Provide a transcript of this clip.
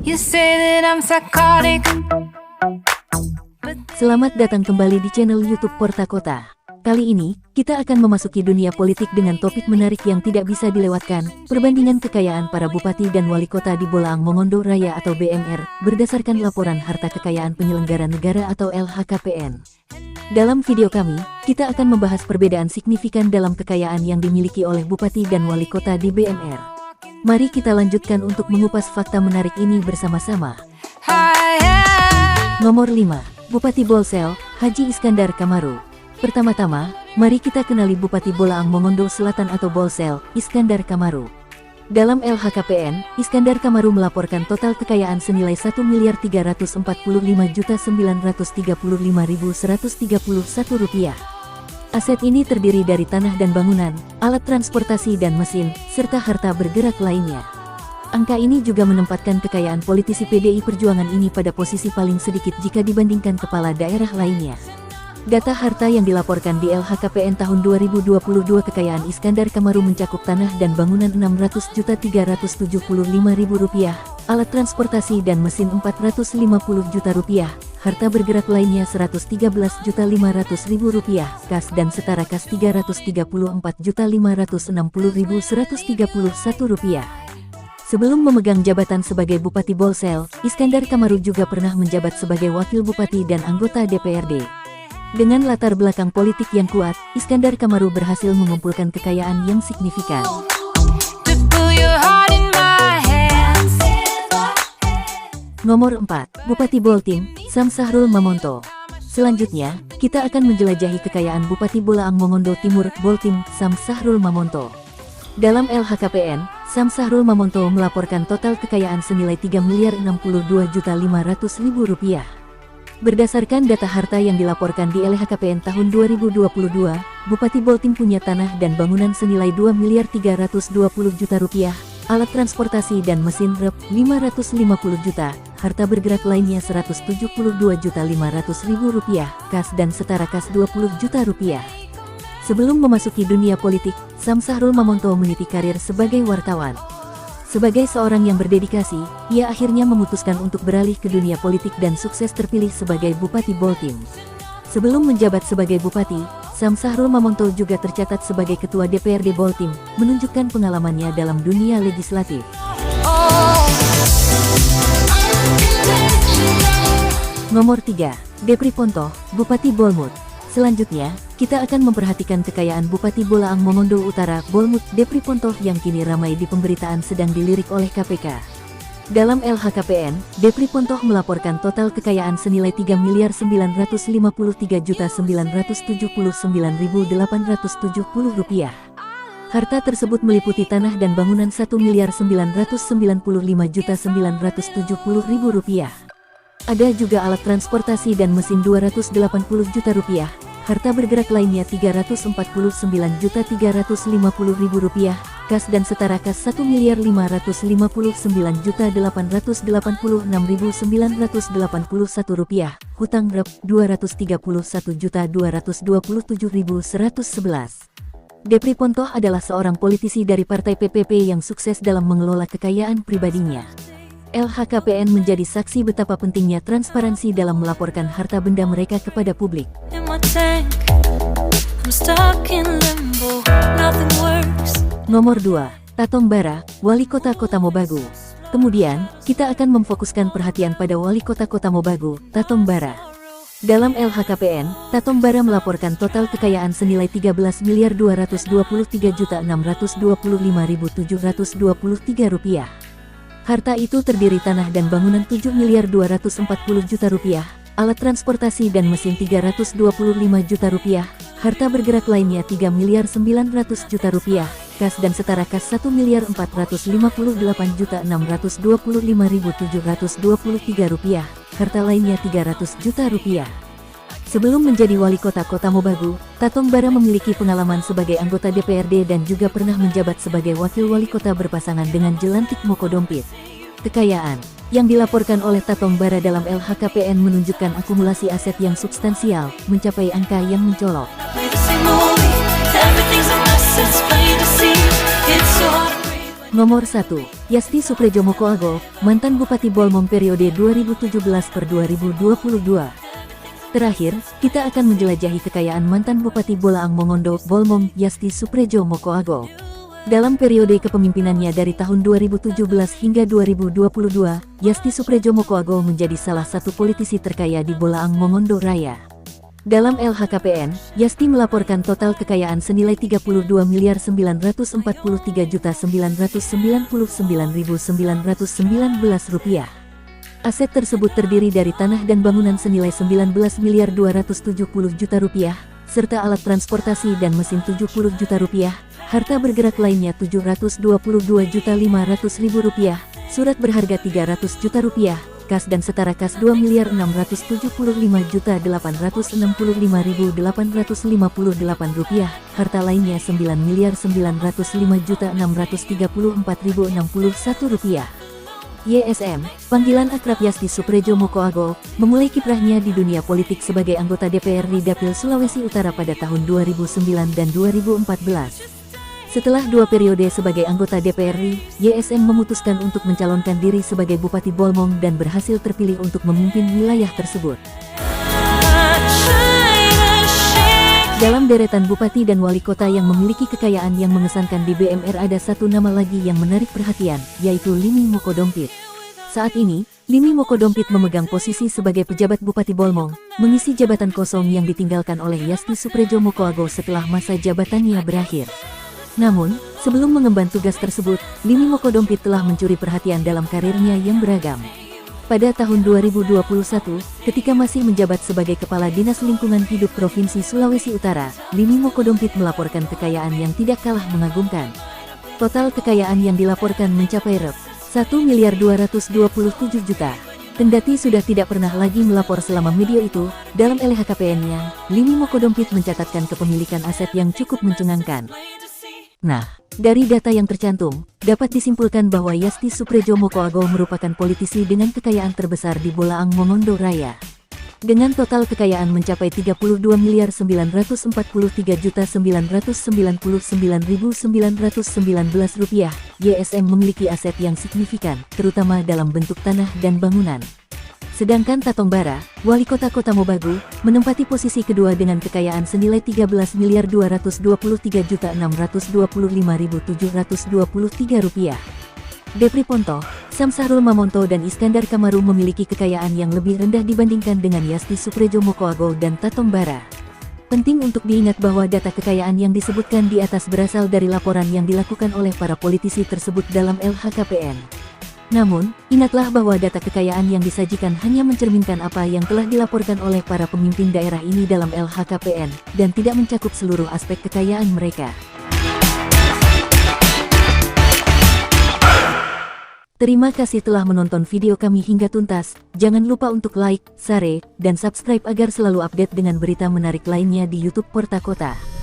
You say that I'm psychotic. Selamat datang kembali di channel YouTube Porta Kota. Kali ini, kita akan memasuki dunia politik dengan topik menarik yang tidak bisa dilewatkan, perbandingan kekayaan para bupati dan wali kota di Bolaang Mongondo Raya atau BMR, berdasarkan laporan harta kekayaan penyelenggara negara atau LHKPN. Dalam video kami, kita akan membahas perbedaan signifikan dalam kekayaan yang dimiliki oleh bupati dan wali kota di BMR. Mari kita lanjutkan untuk mengupas fakta menarik ini bersama-sama. Nomor 5. Bupati Bolsel, Haji Iskandar Kamaru. Pertama-tama, mari kita kenali Bupati Bolaang Mongondo Selatan atau Bolsel, Iskandar Kamaru. Dalam LHKPN, Iskandar Kamaru melaporkan total kekayaan senilai Rp1.345.935.131 Aset ini terdiri dari tanah dan bangunan, alat transportasi dan mesin, serta harta bergerak lainnya. Angka ini juga menempatkan kekayaan politisi PDI Perjuangan ini pada posisi paling sedikit jika dibandingkan kepala daerah lainnya. Data harta yang dilaporkan di LHKPN tahun 2022 kekayaan Iskandar Kamaru mencakup tanah dan bangunan Rp600.375.000, alat transportasi dan mesin Rp450 juta, harta bergerak lainnya Rp113.500.000, kas dan setara kas Rp334.560.131. Sebelum memegang jabatan sebagai Bupati Bolsel, Iskandar Kamaru juga pernah menjabat sebagai Wakil Bupati dan anggota DPRD. Dengan latar belakang politik yang kuat, Iskandar Kamaru berhasil mengumpulkan kekayaan yang signifikan. Nomor 4. Bupati Boltim, Sam Sahrul Mamonto. Selanjutnya, kita akan menjelajahi kekayaan Bupati Bolaang Mongondo Timur, Boltim, Sam Sahrul Mamonto. Dalam LHKPN, Sam Sahrul Mamonto melaporkan total kekayaan senilai Rp3.062.500.000. Berdasarkan data harta yang dilaporkan di LHKPN tahun 2022, Bupati Boltim punya tanah dan bangunan senilai Rp2.320.000.000, alat transportasi dan mesin Rp550 juta, harta bergerak lainnya Rp172.500.000, kas dan setara kas Rp20 juta. Sebelum memasuki dunia politik, Sam Sahrul Mamonto meniti karir sebagai wartawan. Sebagai seorang yang berdedikasi, ia akhirnya memutuskan untuk beralih ke dunia politik dan sukses terpilih sebagai Bupati Boltim. Sebelum menjabat sebagai Bupati, Sam Sahrul Mamonto juga tercatat sebagai Ketua DPRD Boltim, menunjukkan pengalamannya dalam dunia legislatif. Nomor 3. Depri Pontoh, Bupati Bolmut. Selanjutnya, kita akan memperhatikan kekayaan Bupati Bolaang Mongondo Utara, Bolmut, Depri Pontoh yang kini ramai di pemberitaan sedang dilirik oleh KPK. Dalam LHKPN, Depri Pontoh melaporkan total kekayaan senilai Rp3.953.979.870. Harta tersebut meliputi tanah dan bangunan Rp1.995.970.000. Ada juga alat transportasi dan mesin Rp280 juta, harta bergerak lainnya Rp349.350.000, kas dan setara kas Rp1.559.886.981, hutang Rp231.227.111. Depri Pontoh adalah seorang politisi dari Partai PPP yang sukses dalam mengelola kekayaan pribadinya. LHKPN menjadi saksi betapa pentingnya transparansi dalam melaporkan harta benda mereka kepada publik. Nomor 2. Tatong Bara, Wali Kota Kota Mobagu. Kemudian, kita akan memfokuskan perhatian pada Wali Kota Kota Mobagu, Tatong Bara. Dalam LHKPN, Tatong Bara melaporkan total kekayaan senilai Rp13.223.625.723. Harta itu terdiri tanah dan bangunan Rp7.240 juta, alat transportasi dan mesin Rp325 juta, harta bergerak lainnya Rp3.900 juta, kas dan setara kas Rp1.458.625.723, harta lainnya Rp300 juta. Sebelum menjadi wali kota Kota Mobagu, Tatong Bara memiliki pengalaman sebagai anggota DPRD dan juga pernah menjabat sebagai wakil wali kota berpasangan dengan Jelantik Mokodompit. Kekayaan yang dilaporkan oleh Tatong Bara dalam LHKPN menunjukkan akumulasi aset yang substansial, mencapai angka yang mencolok. Nomor 1. Yasti Suprejo Mokoago, mantan Bupati Bolmong periode 2017-2022. Terakhir, kita akan menjelajahi kekayaan mantan Bupati Bolaang Mongondo, Bolmong, Yasti Suprejo Mokoago. Dalam periode kepemimpinannya dari tahun 2017 hingga 2022, Yasti Suprejo Mokoago menjadi salah satu politisi terkaya di Bolaang Mongondo Raya. Dalam LHKPN, Yasti melaporkan total kekayaan senilai 32.943.999.919 rupiah. Aset tersebut terdiri dari tanah dan bangunan senilai 19.270 juta rupiah, serta alat transportasi dan mesin 70 juta rupiah, harta bergerak lainnya 722.500.000 rupiah, surat berharga 300 juta rupiah, kas dan setara kas 2.675.865.858 rupiah, harta lainnya 9.905.634.061 rupiah. YSM, panggilan akrab Yasti Suprejo Mokoago, memulai kiprahnya di dunia politik sebagai anggota DPR di Dapil Sulawesi Utara pada tahun 2009 dan 2014. Setelah 2 periode sebagai anggota DPR, YSM memutuskan untuk mencalonkan diri sebagai Bupati Bolmong dan berhasil terpilih untuk memimpin wilayah tersebut. Dalam deretan bupati dan wali kota yang memiliki kekayaan yang mengesankan di BMR, ada satu nama lagi yang menarik perhatian, yaitu Limi Mokodompit. Saat ini, Limi Mokodompit memegang posisi sebagai pejabat Bupati Bolmong, mengisi jabatan kosong yang ditinggalkan oleh Yasti Suprejo Mokoago setelah masa jabatannya berakhir. Namun, sebelum mengemban tugas tersebut, Limi Mokodompit telah mencuri perhatian dalam karirnya yang beragam. Pada tahun 2021, ketika masih menjabat sebagai Kepala Dinas Lingkungan Hidup Provinsi Sulawesi Utara, Limi Mokodompit melaporkan kekayaan yang tidak kalah mengagumkan. Total kekayaan yang dilaporkan mencapai Rp1.227 juta. Kendati sudah tidak pernah lagi melapor selama medio itu, dalam LHKPN-nya, Limi Mokodompit mencatatkan kepemilikan aset yang cukup mencengangkan. Nah, dari data yang tercantum, dapat disimpulkan bahwa Yasti Suprejo Mokoago merupakan politisi dengan kekayaan terbesar di Bolaang Mongondo Raya. Dengan total kekayaan mencapai Rp32.943.999.919 YSM memiliki aset yang signifikan, terutama dalam bentuk tanah dan bangunan. Sedangkan Tatong Bara, wali kota Kota Mobagu, menempati posisi kedua dengan kekayaan senilai Rp13.223.625.723 Depri Ponto, Samsahrul Mamonto dan Iskandar Kamaru memiliki kekayaan yang lebih rendah dibandingkan dengan Yasti Suprejo Mokoago dan Tatong Bara. Penting untuk diingat bahwa data kekayaan yang disebutkan di atas berasal dari laporan yang dilakukan oleh para politisi tersebut dalam LHKPN. Namun, ingatlah bahwa data kekayaan yang disajikan hanya mencerminkan apa yang telah dilaporkan oleh para pemimpin daerah ini dalam LHKPN, dan tidak mencakup seluruh aspek kekayaan mereka. Terima kasih telah menonton video kami hingga tuntas. Jangan lupa untuk like, share, dan subscribe agar selalu update dengan berita menarik lainnya di YouTube Porta Kota.